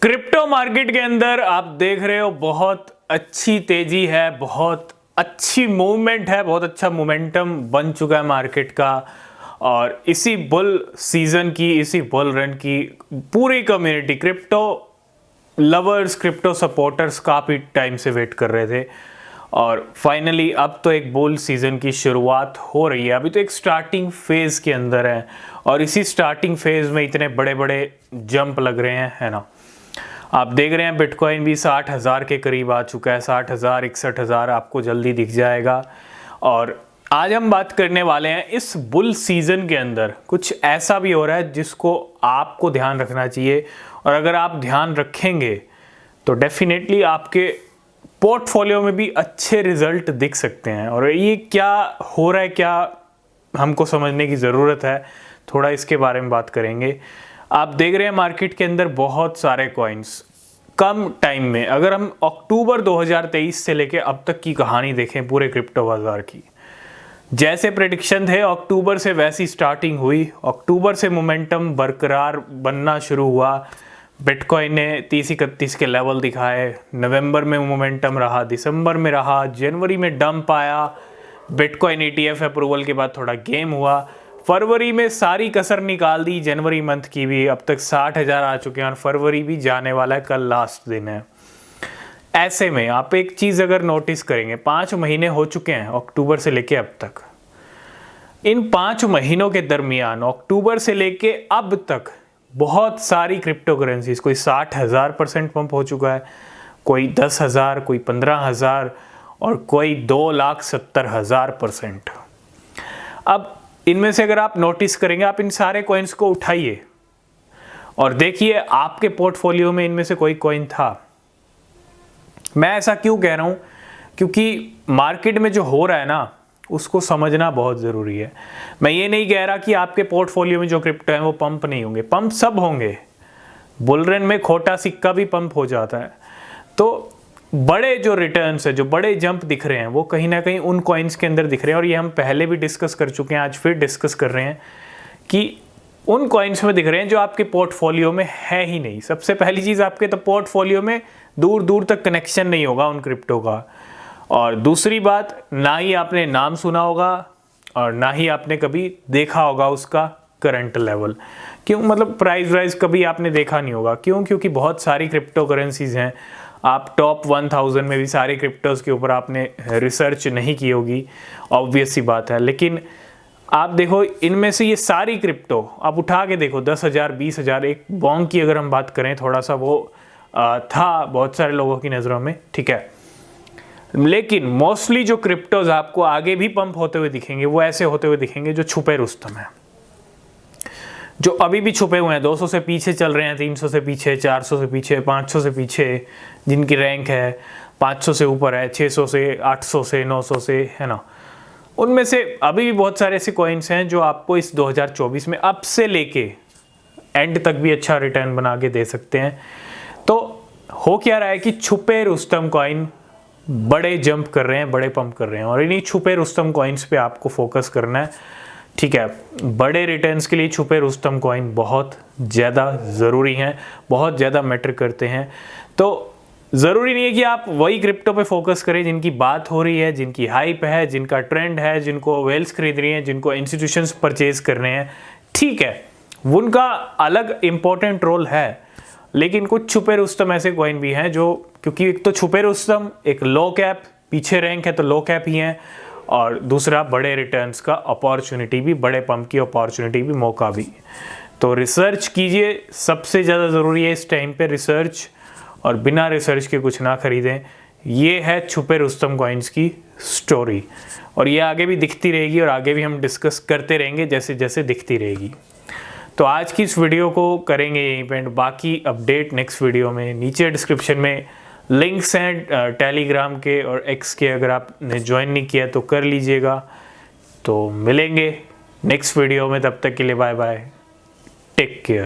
Crypto market के अंदर आप देख रहे हो बहुत अच्छी तेजी है, बहुत अच्छी मूवमेंट है, बहुत अच्छा मोमेंटम बन चुका है मार्केट का। और इसी बुल सीजन की, इसी बुल रन की पूरी community, crypto lovers, crypto supporters काफ़ी टाइम से वेट कर रहे थे। और फाइनली अब तो एक बुल सीज़न की शुरुआत हो रही है। अभी तो एक स्टार्टिंग फेज़ के अंदर है और इसी स्टार्टिंग फेज़ में इतने बड़े बड़े जंप लग रहे हैं, है ना। आप देख रहे हैं बिटकॉइन भी 60,000 के करीब आ चुका है, 60,000, 61,000 आपको जल्दी दिख जाएगा। और आज हम बात करने वाले हैं इस बुल सीज़न के अंदर कुछ ऐसा भी हो रहा है जिसको आपको ध्यान रखना चाहिए। और अगर आप ध्यान रखेंगे तो डेफिनेटली आपके पोर्टफोलियो में भी अच्छे रिजल्ट दिख सकते हैं। और ये क्या हो रहा है, क्या हमको समझने की ज़रूरत है, थोड़ा इसके बारे में बात करेंगे। आप देख रहे हैं मार्केट के अंदर बहुत सारे कॉइन्स कम टाइम में, अगर हम अक्टूबर 2023 से लेके अब तक की कहानी देखें पूरे क्रिप्टो बाजार की, जैसे प्रेडिक्शन थे अक्टूबर से वैसी स्टार्टिंग हुई। अक्टूबर से मोमेंटम बरकरार बनना शुरू हुआ। बिटकॉइन ने 30-31 के लेवल दिखाए, नवंबर में मोमेंटम रहा, दिसंबर में रहा, जनवरी में डंप आया। बिटकॉइन ETF अप्रूवल के बाद थोड़ा गेम हुआ, फरवरी में सारी कसर निकाल दी, जनवरी मंथ की भी। अब तक 60,000 आ चुके हैं और फरवरी भी जाने वाला है, कल लास्ट दिन है। ऐसे में आप एक चीज़ अगर नोटिस करेंगे, 5 महीने हो चुके हैं अक्टूबर से लेके अब तक। इन 5 महीनों के दरमियान अक्टूबर से लेके अब तक बहुत सारी क्रिप्टो करेंसीज, कोई 60,000% पंप हो चुका है, कोई 10,000, कोई 15,000 और कोई 2,70,000%। अब इनमें से अगर आप नोटिस करेंगे, आप इन सारे कॉइन्स को उठाइए और देखिए आपके पोर्टफोलियो में इनमें से कोई कॉइन था। मैं ऐसा क्यों कह रहा हूं, क्योंकि मार्केट में जो हो रहा है ना उसको समझना बहुत ज़रूरी है। मैं ये नहीं कह रहा कि आपके पोर्टफोलियो में जो क्रिप्टो है वो पंप नहीं होंगे, पंप सब होंगे। बुलरन में खोटा सिक्का भी पंप हो जाता है। तो बड़े जो रिटर्न्स है, जो बड़े जंप दिख रहे हैं, वो कहीं ना कहीं उन कॉइन्स के अंदर दिख रहे हैं। और ये हम पहले भी डिस्कस कर चुके हैं, आज फिर डिस्कस कर रहे हैं कि उन कॉइन्स में दिख रहे हैं जो आपके पोर्टफोलियो में है ही नहीं। सबसे पहली चीज़, आपके तो पोर्टफोलियो में दूर दूर तक कनेक्शन नहीं होगा उन क्रिप्टो का। और दूसरी बात, ना ही आपने नाम सुना होगा और ना ही आपने कभी देखा होगा उसका करंट लेवल। क्यों? मतलब प्राइस वाइज कभी आपने देखा नहीं होगा। क्यों? क्योंकि बहुत सारी क्रिप्टो करेंसीज हैं। आप टॉप 1000 में भी सारे क्रिप्टोज़ के ऊपर आपने रिसर्च नहीं की होगी, ऑब्वियस सी बात है। लेकिन आप देखो इनमें से ये सारी क्रिप्टो आप उठा के देखो, 10,000, 20,000, एक बॉन्ग की अगर हम बात करें, थोड़ा सा वो था बहुत सारे लोगों की नज़रों में, ठीक है। लेकिन मोस्टली जो क्रिप्टोज़ आपको आगे भी पंप होते हुए दिखेंगे वो ऐसे होते हुए दिखेंगे जो छुपे रुस्तम है, जो अभी भी छुपे हुए हैं, 200 से पीछे चल रहे हैं, 300 से पीछे, 400 से पीछे, 500 से पीछे, जिनकी रैंक है 500 से ऊपर है, 600 से, 800 से, 900 से, है ना। उनमें से अभी भी बहुत सारे ऐसे कॉइन्स हैं जो आपको इस 2024 में अब से लेके एंड तक भी अच्छा रिटर्न बना के दे सकते हैं। तो हो क्या रहा है कि छुपे रुस्तम कॉइन बड़े जंप कर रहे हैं, बड़े पंप कर रहे हैं, और इन्हीं छुपे रुस्तम कॉइन्स पे आपको फोकस करना है, ठीक है। बड़े रिटर्न्स के लिए छुपे रुस्तम कॉइन बहुत ज़्यादा ज़रूरी हैं, बहुत ज़्यादा मैटर करते हैं। तो ज़रूरी नहीं है कि आप वही क्रिप्टो पे फोकस करें जिनकी बात हो रही है, जिनकी हाइप है, जिनका ट्रेंड है, जिनको वेल्स खरीद रही हैं, जिनको इंस्टीट्यूशंस परचेज कर रहे हैं, ठीक है, उनका अलग इम्पोर्टेंट रोल है। लेकिन कुछ छुपे रुस्तम ऐसे कॉइन भी हैं जो, क्योंकि एक तो छुपे रुस्तम, एक लो कैप, पीछे रैंक है तो लो कैप ही हैं, और दूसरा बड़े रिटर्न्स का अपॉर्चुनिटी भी, बड़े पंप की अपॉर्चुनिटी भी, मौका भी। तो रिसर्च कीजिए, सबसे ज़्यादा ज़रूरी है इस टाइम पे रिसर्च, और बिना रिसर्च के कुछ ना खरीदें। ये है छुपे रुस्तम कॉइन्स की स्टोरी, और ये आगे भी दिखती रहेगी और आगे भी हम डिस्कस करते रहेंगे जैसे जैसे दिखती रहेगी। तो आज की इस वीडियो को करेंगे यहीं पे, बाकी अपडेट नेक्स्ट वीडियो में। नीचे डिस्क्रिप्शन में लिंक्स हैं टेलीग्राम के और एक्स के, अगर आपने ज्वाइन नहीं किया तो कर लीजिएगा। तो मिलेंगे नेक्स्ट वीडियो में, तब तक के लिए बाय बाय, टेक केयर।